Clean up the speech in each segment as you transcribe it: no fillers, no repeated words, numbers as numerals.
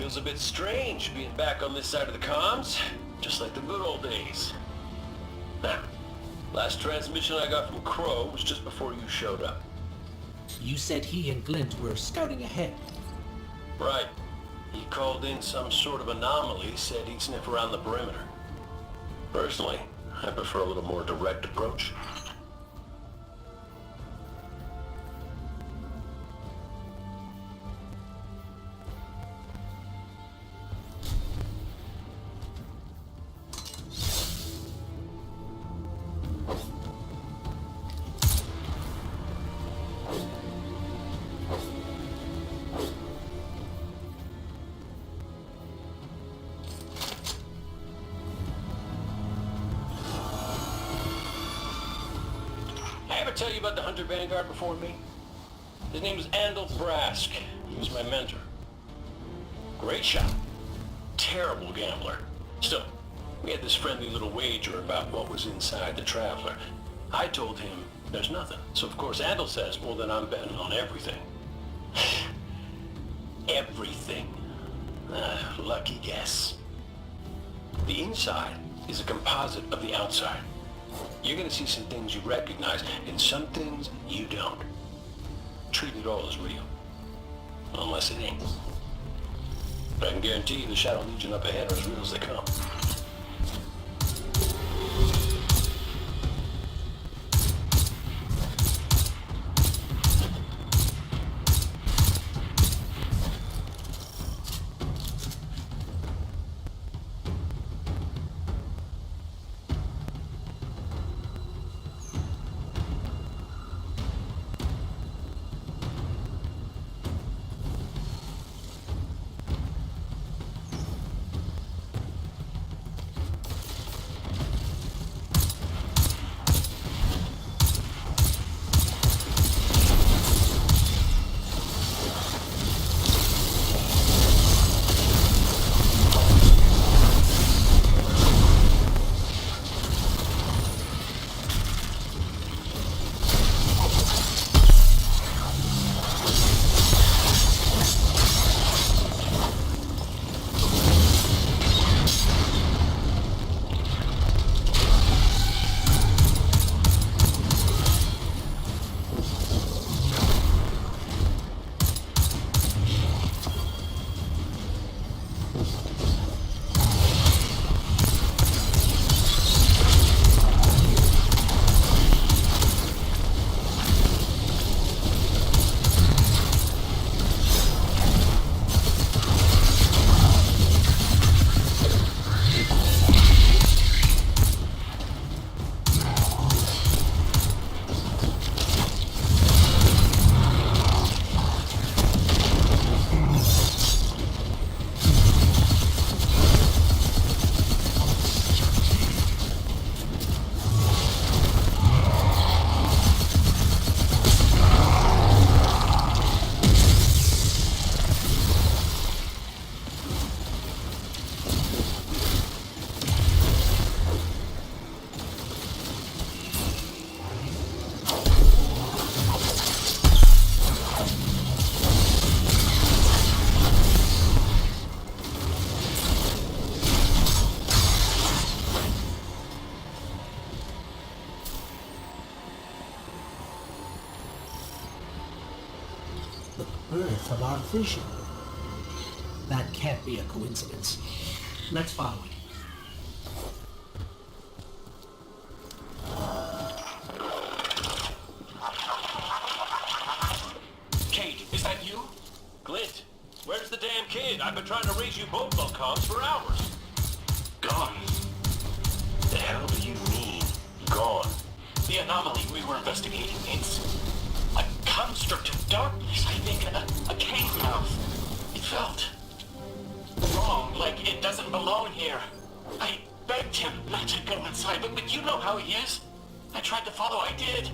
Feels a bit strange being back on this side of the comms, just like the good old days. Now, last transmission I got from Crow was just before you showed up. You said he and Glint were scouting ahead. Right. He called in some sort of anomaly, said he'd sniff around the perimeter. Personally, I prefer a little more direct approach. Tell you about the Hunter Vanguard before me? His name was Andal Brask. He was my mentor. Great shot. Terrible gambler. Still, we had this friendly little wager about what was inside the Traveler. I told him there's nothing. So of course Andal says, well then I'm betting on everything. Everything. Lucky guess. The inside is a composite of the outside. You're gonna see some things you recognize, and some things you don't. Treat it all as real. Unless it ain't. But I can guarantee you the Shadow Legion up ahead are as real as they come. Birth of our vision. That can't be a coincidence. Let's follow it. Kate, is that you? Glint, where's the damn kid? I've been trying to raise you both on comms for hours. Gone. The hell do you mean, gone? The anomaly we were investigating, it's a construct of darkness, I think, a cave mouth. It felt wrong, like it doesn't belong here. I begged him not to go inside, but you know how he is. I tried to follow, I did.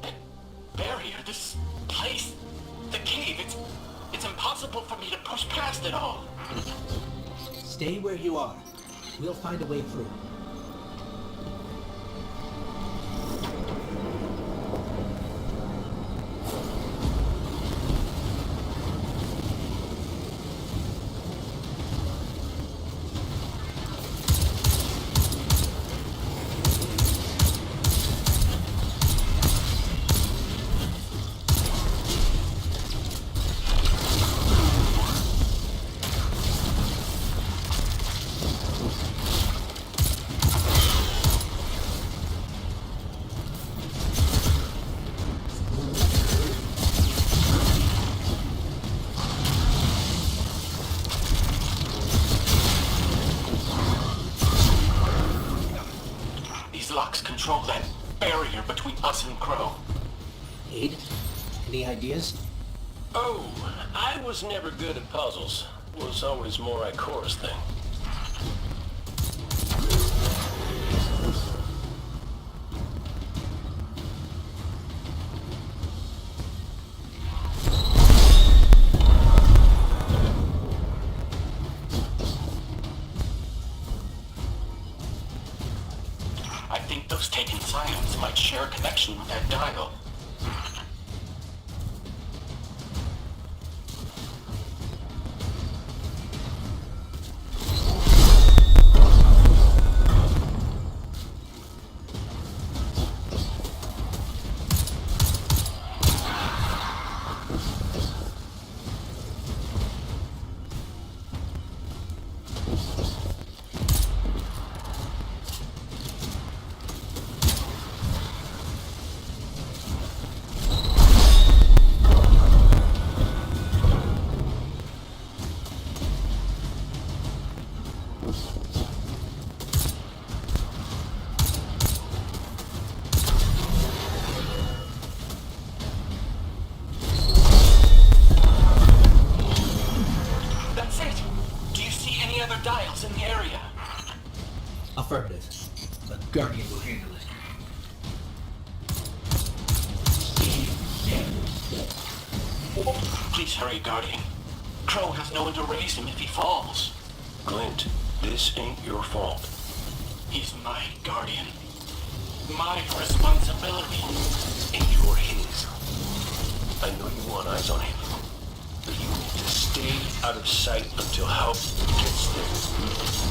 That barrier, this place, the cave, it's impossible for me to push past it all. Stay where you are. We'll find a way through. control that barrier between us and Crow. Aid? Any ideas? Oh, I was never good at puzzles. Was always more Ikora's thing. I think those taken scions might share a connection with that dial. That's it! Do you see any other dials in the area? Affirmative. The Guardian will handle it. Please hurry, Guardian. Crow has no one to raise him if he falls. Glint, this ain't your fault. He's my Guardian. My responsibility. And you're his. I know you want eyes on him, but you need to stay out of sight until help gets there.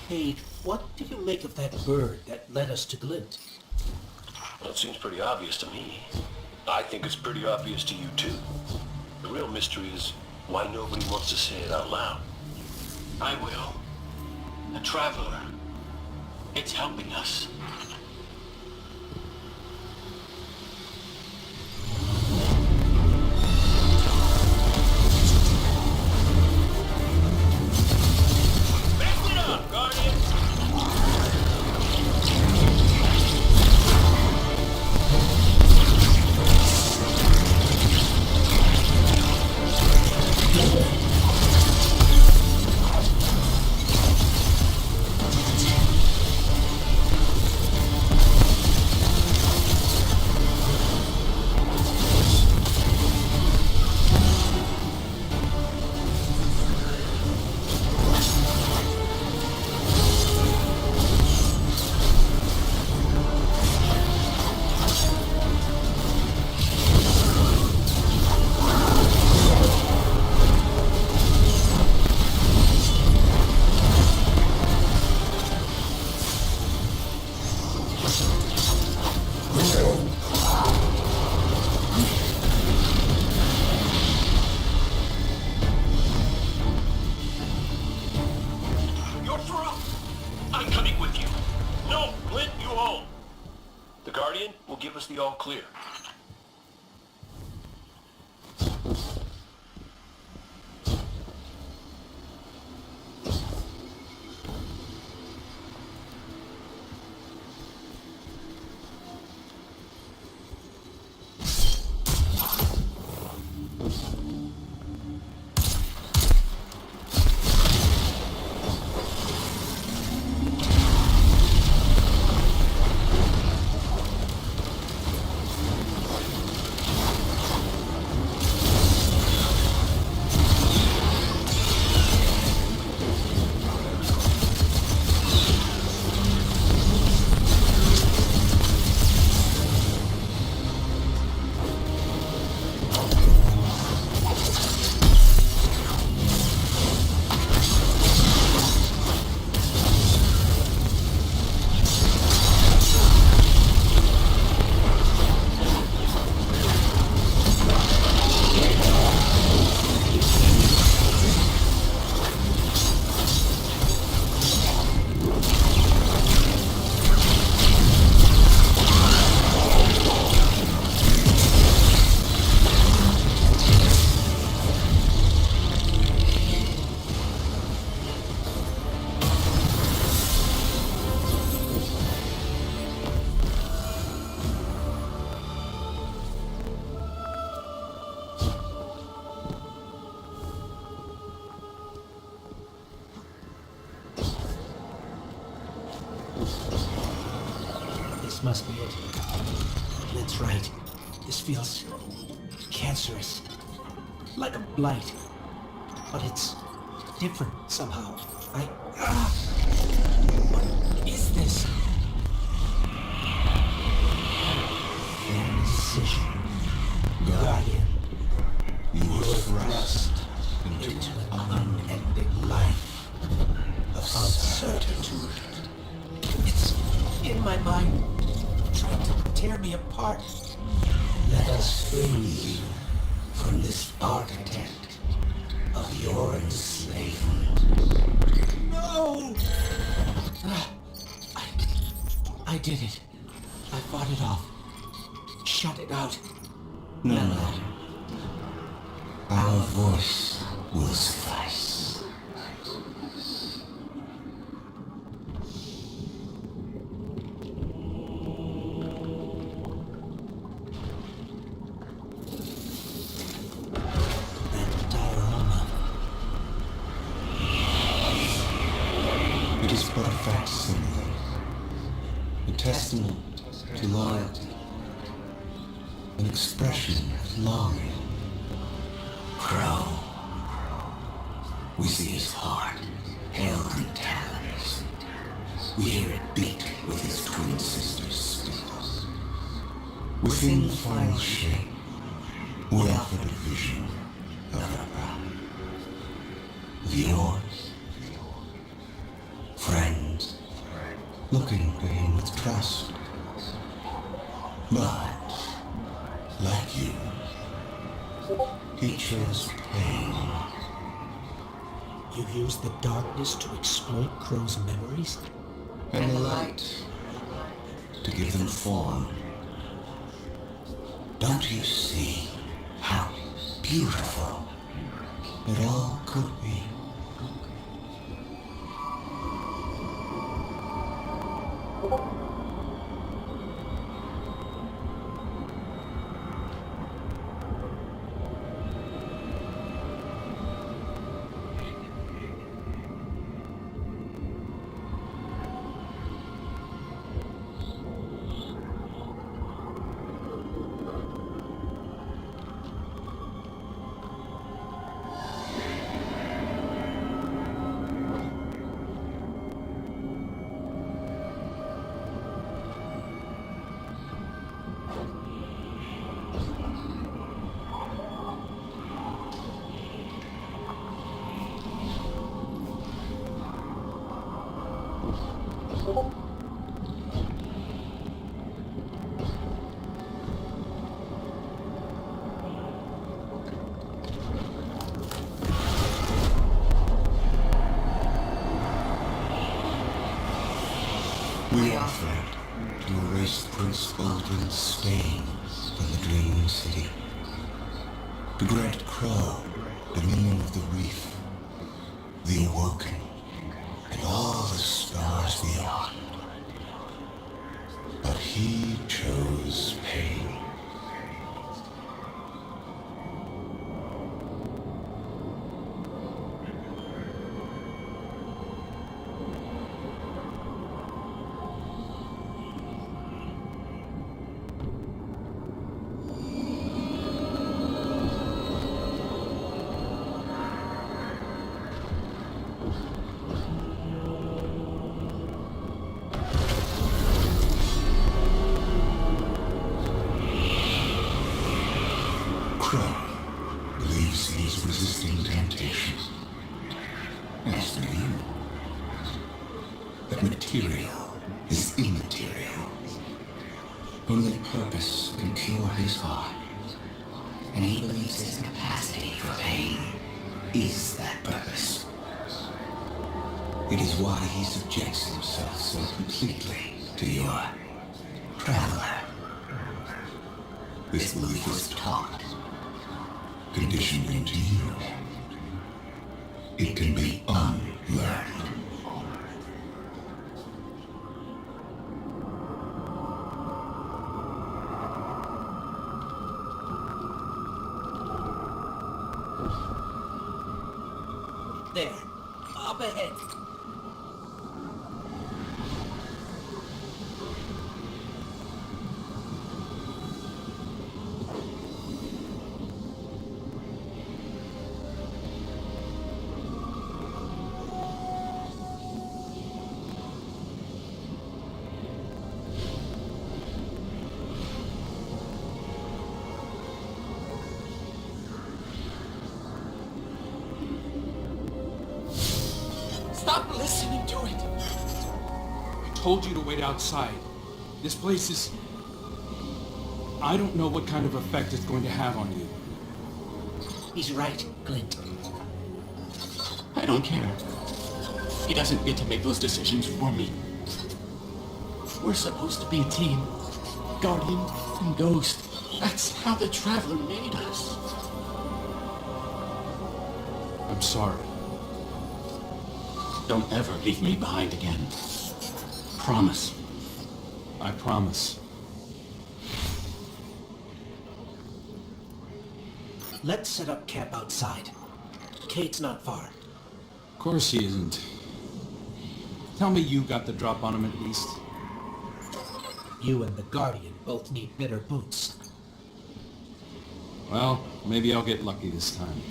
Cade, what do you make of that bird that led us to Glint? Well, it seems pretty obvious to me. I think it's pretty obvious to you, too. The real mystery is why nobody wants to say it out loud. I will. A traveler. It's helping us. Back it up, Guardian! You're through! I'm coming with you. No, Glint, you hold. The Guardian will give us the all clear. This must be it. Glint's right. This feels cancerous. Like a blight. But it's different somehow. What is this? Incision. Guardian. You were thrust into an unending life of uncertainty. It's in my mind, trying to tear me apart. Let us free you from this architect of your enslavement. No! I did it. I fought it off. Shut it out. No matter. Our voice will suffice. That diorama. It is but a facsimile, a testament to loyalty, an expression of longing. Crow. We see his heart held in talons. We hear it beat with his twin sister's spirits. Within the final shape, we offer the vision of a bride. Of yours, friend. looking to him with trust. But, like you, he chose pain. You use the darkness to exploit Crow's memories? And the light to give them form. Don't you see how beautiful it all could be? We offered to erase Prince Baldwin's stain from the Dream City, to grant Crow dominion of the reef, the Awoken, and all the stars beyond. But he chose pain. Crow believes he is resisting temptation. As do you. That material is immaterial. Only purpose can cure his heart. And he believes his capacity for pain is that purpose. It is why he subjects himself so completely to your traveler. This belief is taught, conditioned into you. It can be unlearned. There. Up ahead. Stop listening to it! I told you to wait outside. This place is... I don't know what kind of effect it's going to have on you. He's right, Clint. I don't care. He doesn't get to make those decisions for me. We're supposed to be a team. Guardian and Ghost. That's how the Traveler made us. I'm sorry. Don't ever leave me behind again. Promise. I promise. Let's set up camp outside. Kate's not far. Of course he isn't. Tell me you got the drop on him at least. You and the Guardian both need better boots. Well, maybe I'll get lucky this time.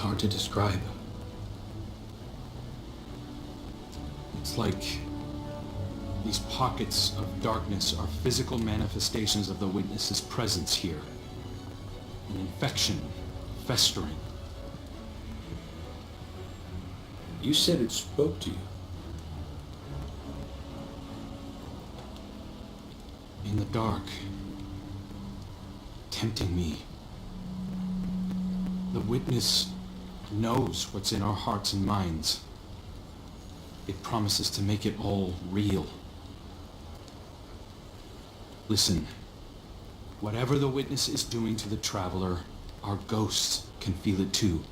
hard to describe. It's like these pockets of darkness are physical manifestations of the witness's presence here. An infection, festering. You said it spoke to you. In the dark, tempting me. The witness knows what's in our hearts and minds. It promises to make it all real. Listen, whatever the witness is doing to the traveler, our ghosts can feel it too.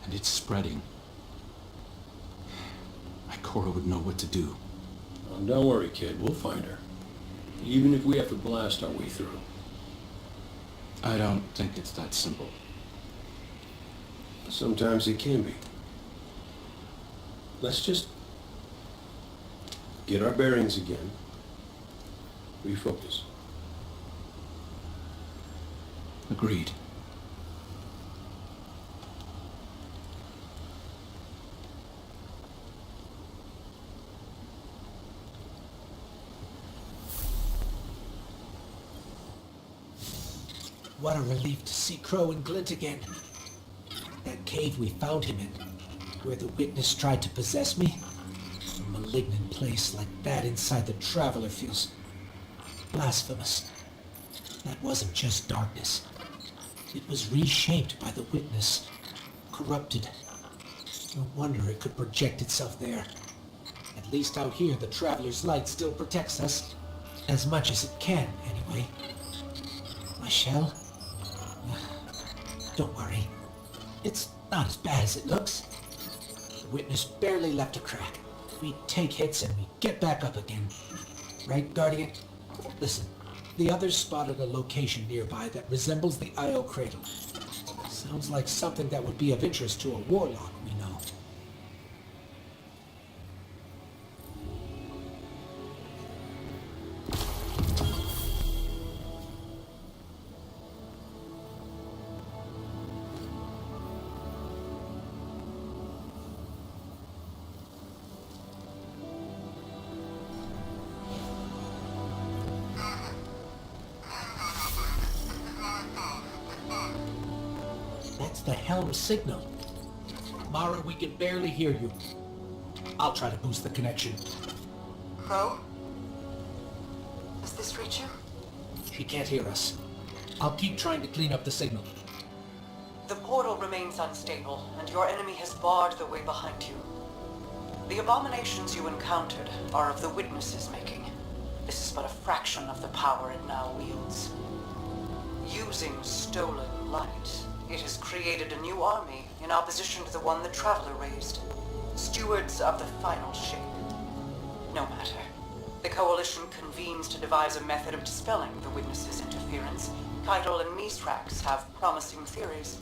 And it's spreading. Ikora would know what to do. Oh, don't worry, kid. We'll find her. Even if we have to blast our way through. I don't think it's that simple. Sometimes it can be. Let's just get our bearings again. Refocus. Agreed. What a relief to see Crow and Glint again. That cave we found him in, where the witness tried to possess me. A malignant place like that inside the Traveler feels blasphemous. That wasn't just darkness. It was reshaped by the witness, corrupted. No wonder it could project itself there. At least out here, the Traveler's light still protects us. As much as it can, anyway. My shell? Don't worry. It's not as bad as it looks. The witness barely left a crack. We take hits and we get back up again. Right, Guardian? Listen, the others spotted a location nearby that resembles the Io cradle. Sounds like something that would be of interest to a warlock we know. That's the helm signal. Mara, we can barely hear you. I'll try to boost the connection. Crow? Does this reach you? She can't hear us. I'll keep trying to clean up the signal. The portal remains unstable, and your enemy has barred the way behind you. The abominations you encountered are of the Witness's making. This is but a fraction of the power it now wields. Using stolen light, it has created a new army in opposition to the one the Traveler raised. Stewards of the final shape. No matter. The Coalition convenes to devise a method of dispelling the Witness's interference. Keitel and Misrax have promising theories.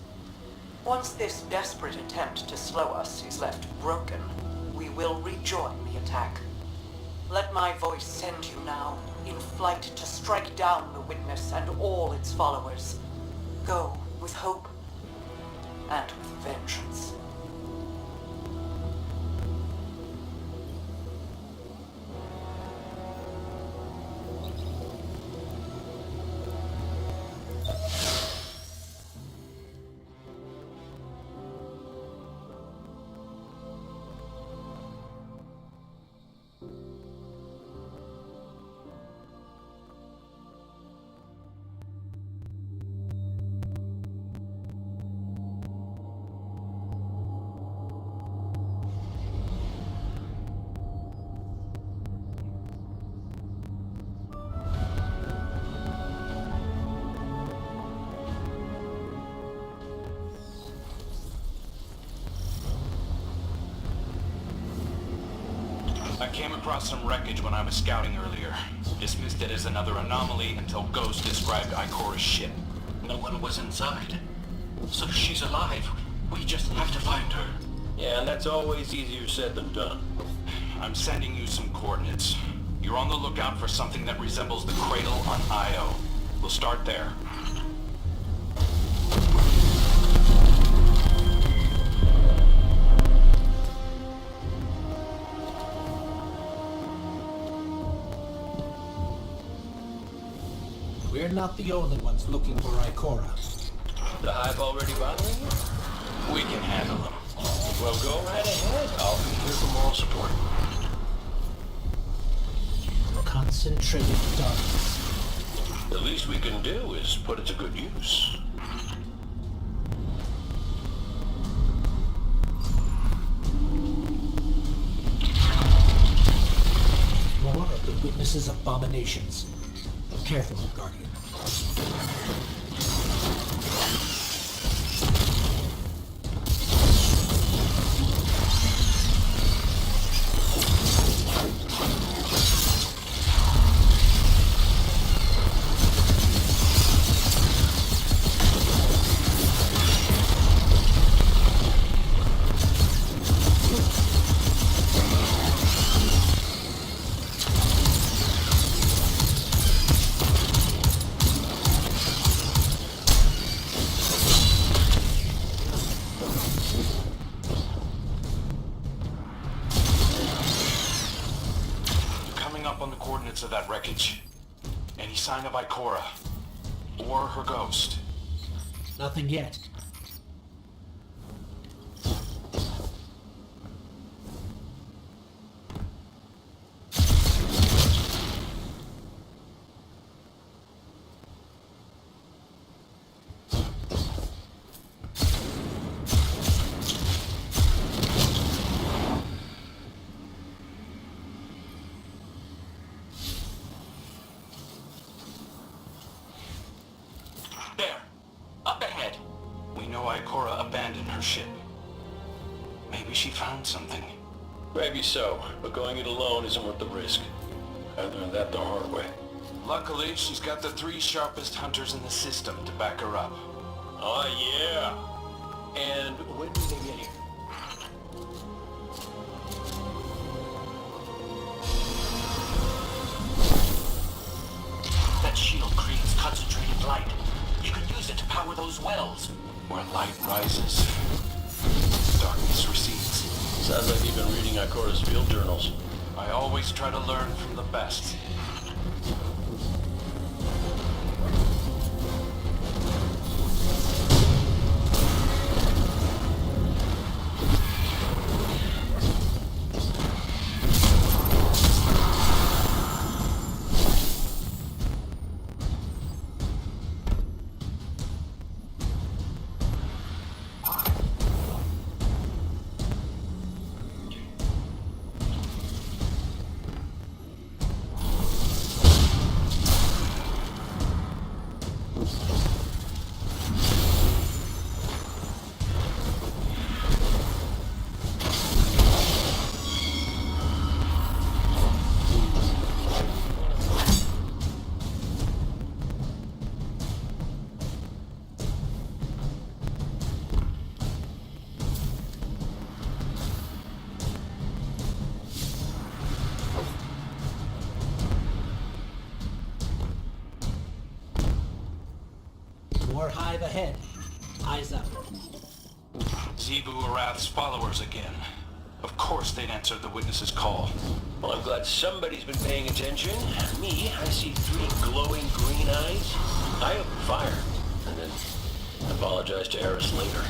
Once this desperate attempt to slow us is left broken, we will rejoin the attack. Let my voice send you now, in flight to strike down the Witness and all its followers. Go with hope and with vengeance. I came across some wreckage when I was scouting earlier. Dismissed it as another anomaly until Ghost described Ikora's ship. No one was inside. So she's alive. We just have to find her. Yeah, and that's always easier said than done. I'm sending you some coordinates. You're on the lookout for something that resembles the cradle on Io. We'll start there. We're not the only ones looking for Ikora. The hive already bothering you? We can handle them. Well, go right ahead. I'll be here for moral support. Concentrated darkness. The least we can do is put it to good use. More of the witness's abominations. Careful, Guardian. On the coordinates of that wreckage. Any sign of Ikora? Or her ghost? Nothing yet. There! Up ahead! We know Ikora abandoned her ship. Maybe she found something. Maybe so, but going it alone isn't worth the risk. I learned that the hard way. Luckily, she's got the 3 sharpest hunters in the system to back her up. Oh, yeah. And when do they get here? That shield creates concentrated light. You can use it to power those wells. Where light rises, darkness recedes. Sounds like you've been reading Ikora's field journals. I always try to learn from the best. More hive ahead. Eyes up. Zebu Arath's followers again. Of course they'd answered the witness's call. Well, I'm glad somebody's been paying attention. Me, I see 3 glowing green eyes. I open fire, and then apologize to Eris later.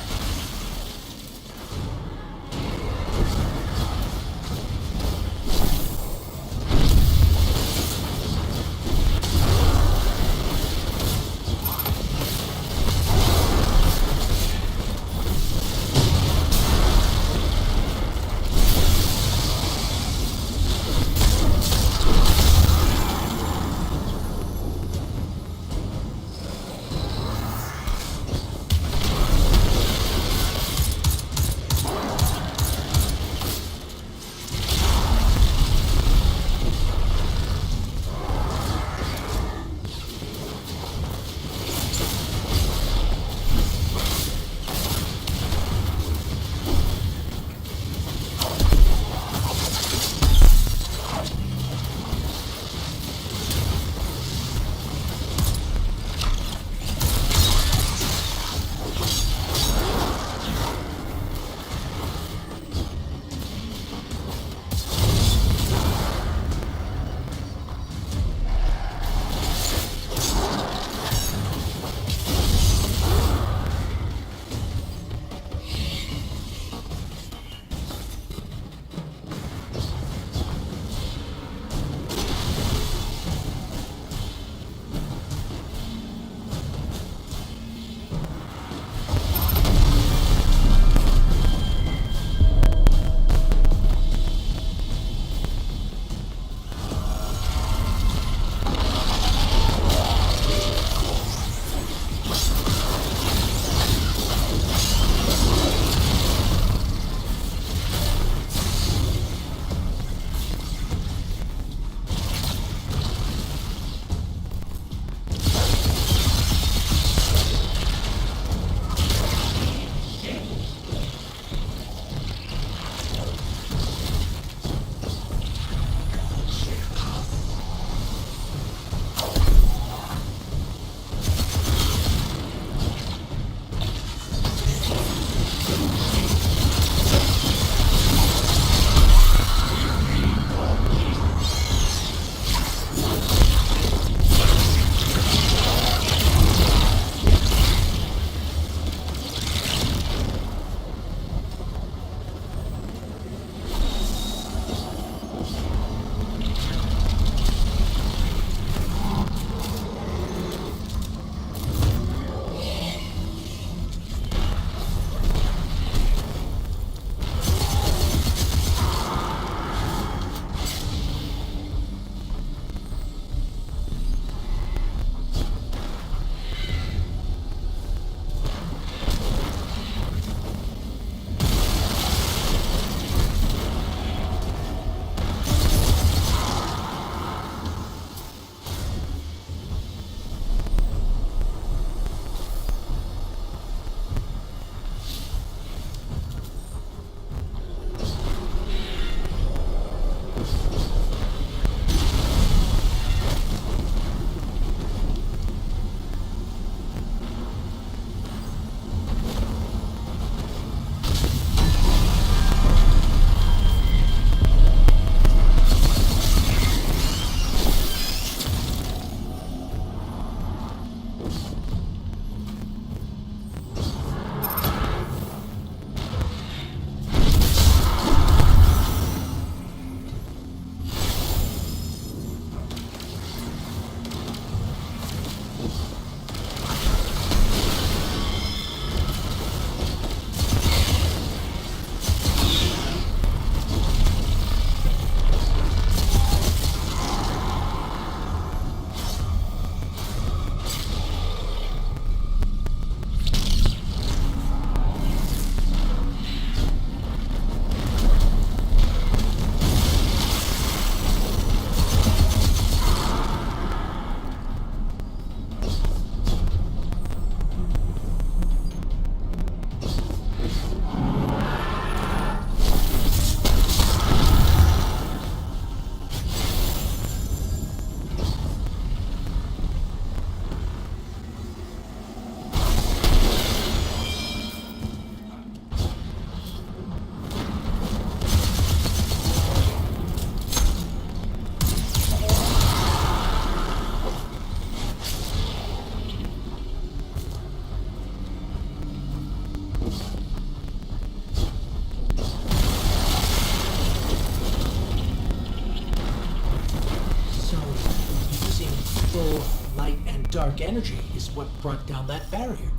dark energy is what brought down that barrier.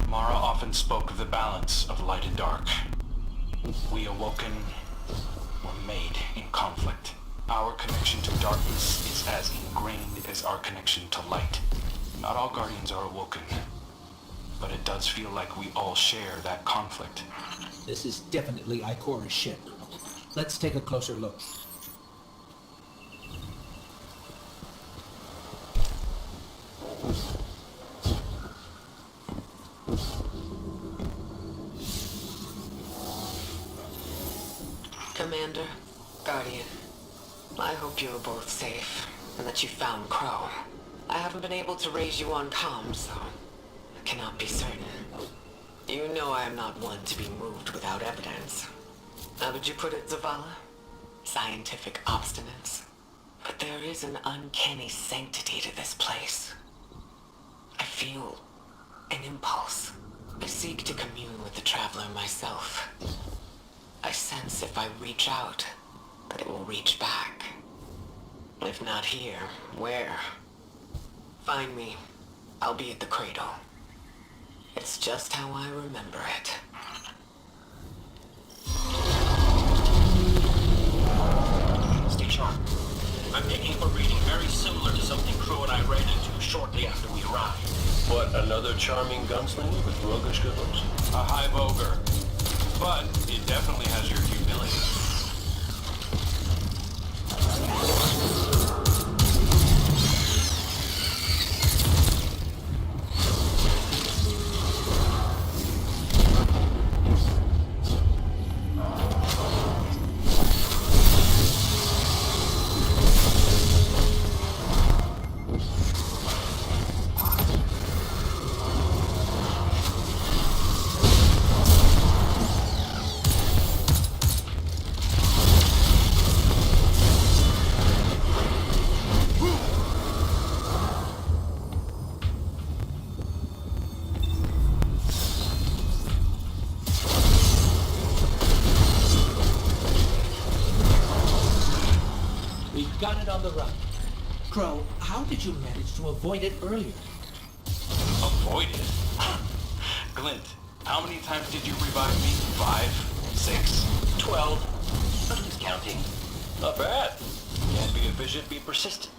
Mara often spoke of the balance of light and dark. We awoken were made in conflict. Our connection to darkness is as ingrained as our connection to light. Not all Guardians are awoken, but it does feel like we all share that conflict. This is definitely Ikora's ship. Let's take a closer look. Commander, Guardian, I hope you are both safe, and that you found Crow. I haven't been able to raise you on comms, so I cannot be certain. You know I am not one to be moved without evidence. How would you put it, Zavala? Scientific obstinance. But there is an uncanny sanctity to this place. I feel an impulse. I seek to commune with the Traveler myself. I sense if I reach out, that it will reach back. If not here, where? Find me. I'll be at the cradle. It's just how I remember it. Stay sharp. I'm picking up a reading very similar to something Crow and I ran into shortly after we arrived. What, another charming gunslinger with roguish good looks? A hive ogre. But it definitely has your humility. We've got it on the run. Crow, how did you manage to avoid it earlier? Avoid it? Glint, how many times did you revive me? 5? 6? 12? But who's counting? Not bad. Can't be efficient, be persistent.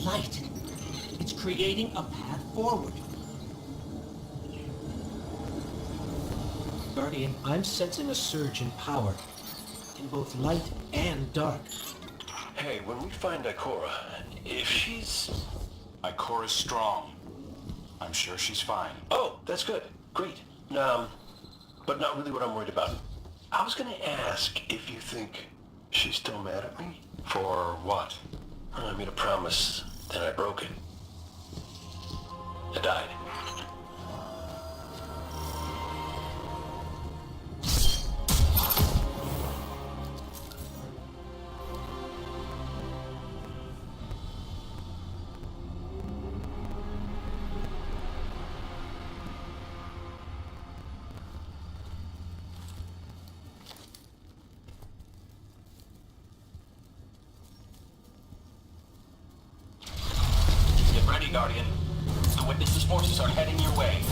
light. It's creating a path forward. Guardian, I'm sensing a surge in power. In both light and dark. Hey, when we find Ikora, if she's... Ikora's strong. I'm sure she's fine. Oh, that's good. Great. But not really what I'm worried about. I was gonna ask if you think she's still mad at me? For what? I made a promise, then I broke it. I died. Get ready, Guardian. The Witness's forces are heading your way.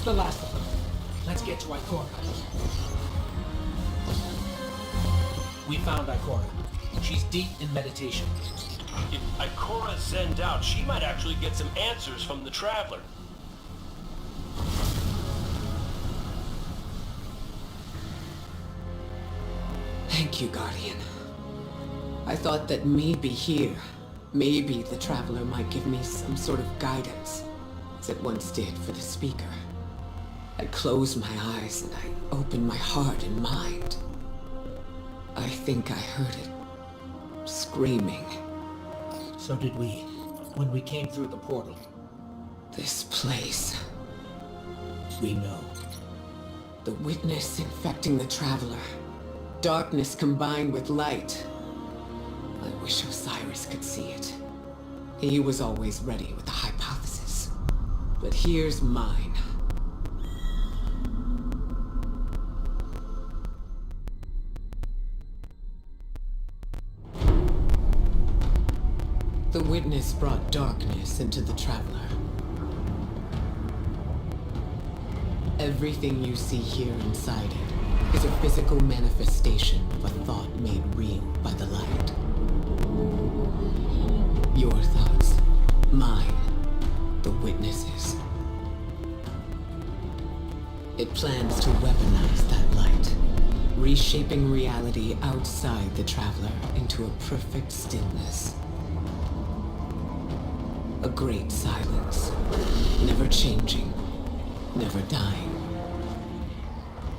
The last of them. Let's get to Ikora. We found Ikora. She's deep in meditation. If Ikora zenned out, she might actually get some answers from the Traveler. Thank you, Guardian. I thought that maybe here, maybe the Traveler might give me some sort of guidance, as it once did for the Speaker. I closed my eyes and I opened my heart and mind. I think I heard it screaming. So did we, when we came through the portal. This place. We know. The Witness infecting the Traveler. Darkness combined with light. I wish Osiris could see it. He was always ready with a hypothesis. But here's mine. The Witness brought darkness into the Traveler. Everything you see here inside it is a physical manifestation of a thought made real by the light. Your thoughts, mine, the Witness's. It plans to weaponize that light, reshaping reality outside the Traveler into a perfect stillness. A great silence, never changing, never dying.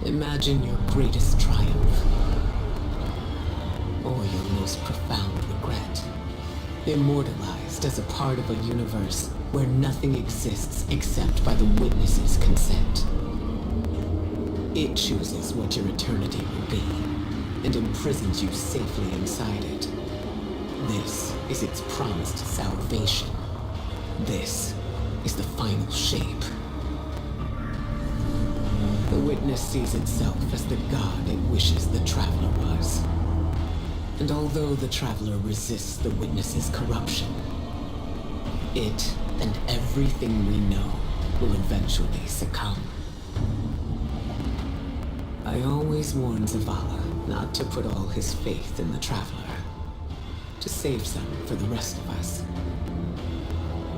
Imagine your greatest triumph, or your most profound regret, immortalized as a part of a universe where nothing exists except by the Witness's consent. It chooses what your eternity will be, and imprisons you safely inside it. This is its promised salvation. This is the final shape. The Witness sees itself as the god it wishes the Traveler was. And although the Traveler resists the Witness's corruption, it and everything we know will eventually succumb. I always warn Zavala not to put all his faith in the Traveler, to save some for the rest of us.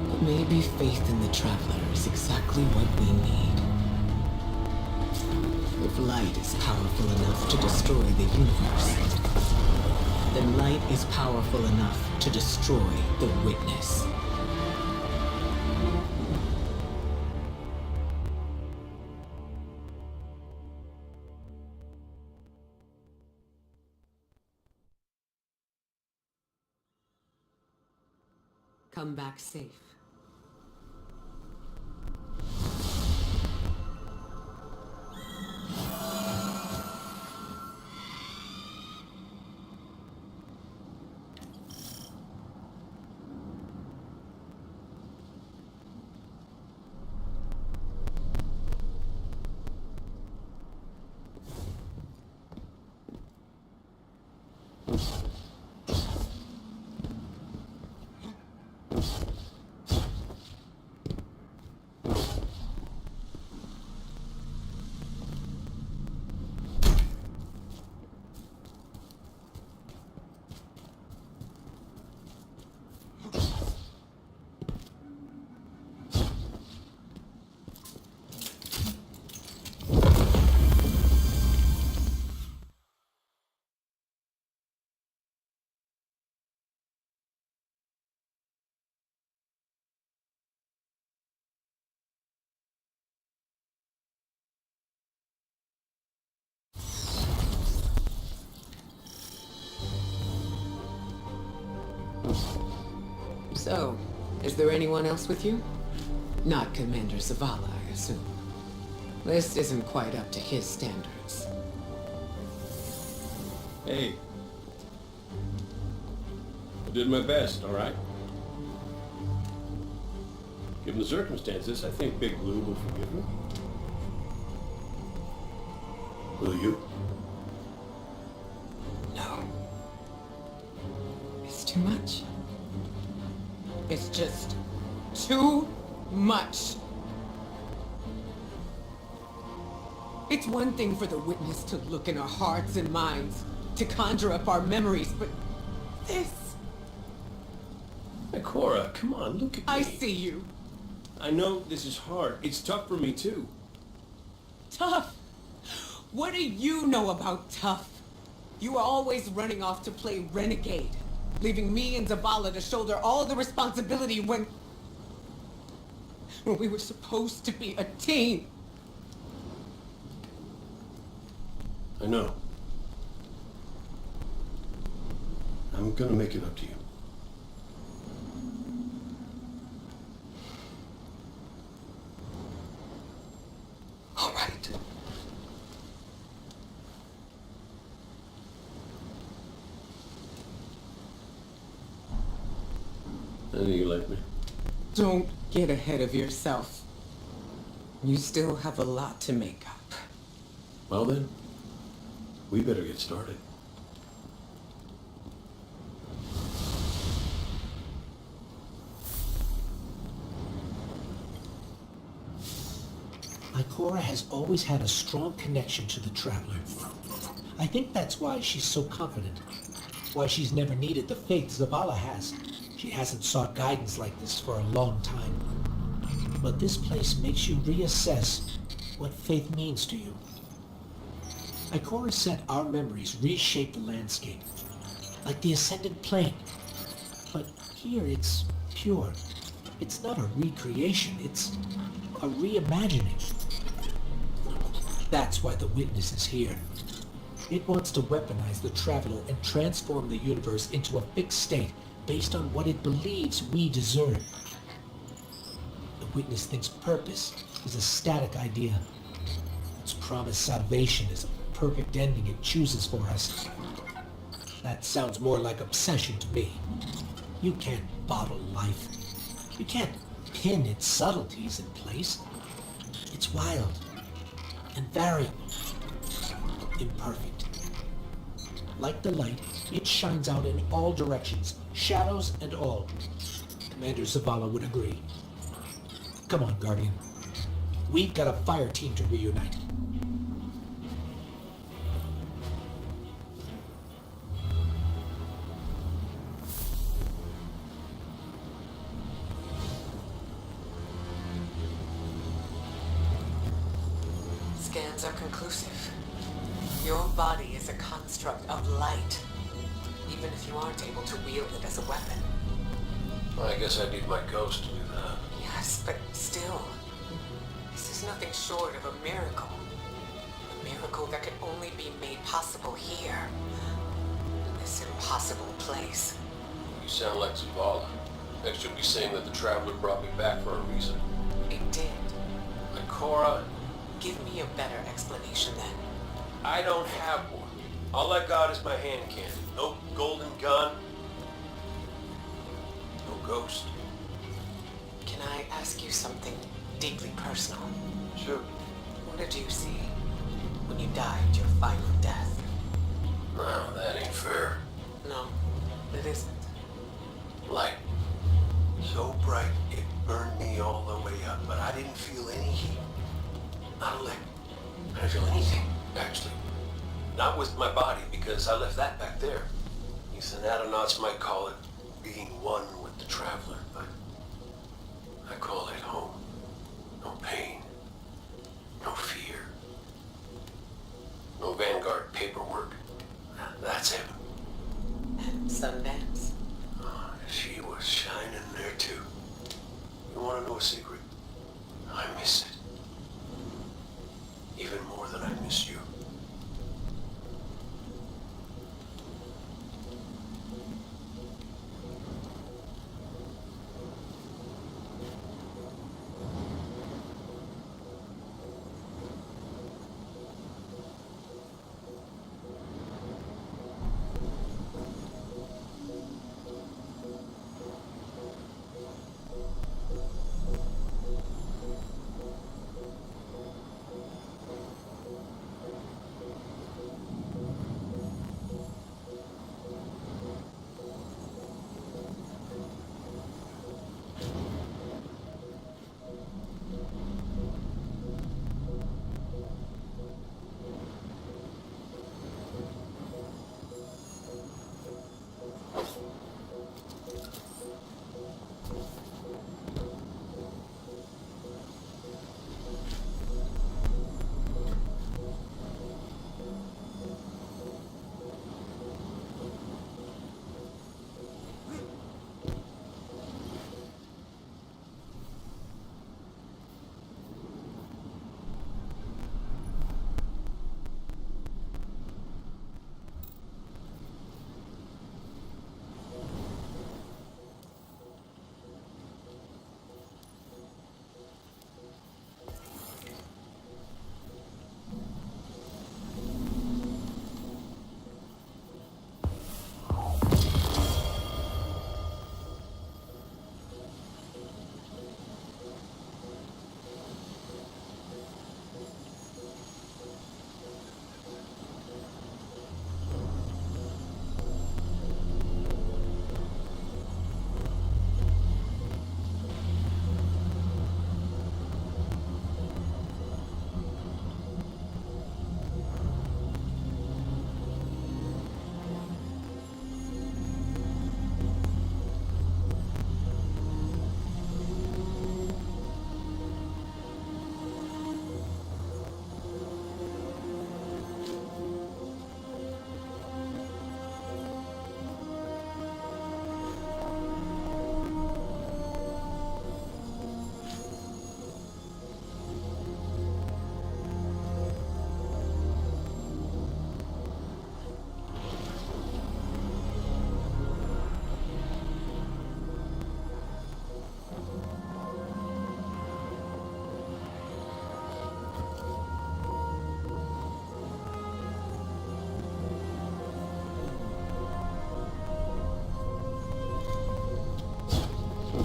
But maybe faith in the Traveler is exactly what we need. If light is powerful enough to destroy the universe, then light is powerful enough to destroy the Witness. Come back safe. So, is there anyone else with you? Not Commander Zavala, I assume. This isn't quite up to his standards. Hey. I did my best, all right? Given the circumstances, I think Big Blue will forgive me. Will you? No. It's too much. It's just too much. It's one thing for the Witness to look in our hearts and minds, to conjure up our memories, but this... Hey, Cora, come on, look at me. I see you. I know this is hard. It's tough for me, too. Tough? What do you know about tough? You are always running off to play renegade, leaving me and Zavala to shoulder all the responsibility when we were supposed to be a team. I know. I'm gonna make it up to you. All right. I know you like me. Don't get ahead of yourself. You still have a lot to make up. Well then, we better get started. Ikora has always had a strong connection to the Traveler. I think that's why she's so confident. Why she's never needed the faith Zavala has. She hasn't sought guidance like this for a long time. But this place makes you reassess what faith means to you. Ikora said our memories reshape the landscape, like the ascended plane. But here it's pure. It's not a recreation, it's a reimagining. That's why the Witness is here. It wants to weaponize the Traveler and transform the universe into a fixed state based on what it believes we deserve. The Witness thinks purpose is a static idea. Its promised salvation is a perfect ending it chooses for us. That sounds more like obsession to me. You can't bottle life. You can't pin its subtleties in place. It's wild and variable, imperfect. Like the light, it shines out in all directions, shadows and all. Commander Zavala would agree. Come on, Guardian. We've got a fire team to reunite. Scans are conclusive. Your body is a construct of light, even if you aren't able to wield it as a weapon. Well, I guess I need my ghost to do that. Yes, but still, this is nothing short of a miracle. A miracle that can only be made possible here, in this impossible place. You sound like Zavala. Next you'll be saying that the Traveler brought me back for a reason. It did. Ikora, Give me a better explanation then. I don't have one. All I got is my hand cannon. No golden gun. No ghost. Can I ask you something deeply personal? Sure. What did you see when you died your final death? No, that ain't fair. No, it isn't. Light. So bright it burned me all the way up, but I didn't feel any heat. Not a lick. I didn't feel anything, actually. Not with my body, because I left that back there. You Thanatonauts might call it being one with the Traveler, but I call it home. No pain. No fear. No Vanguard paperwork. That's heaven. And Sundance? Oh, she was shining there too. You want to know a secret? I miss it. Even more than I miss you.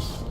Ugh.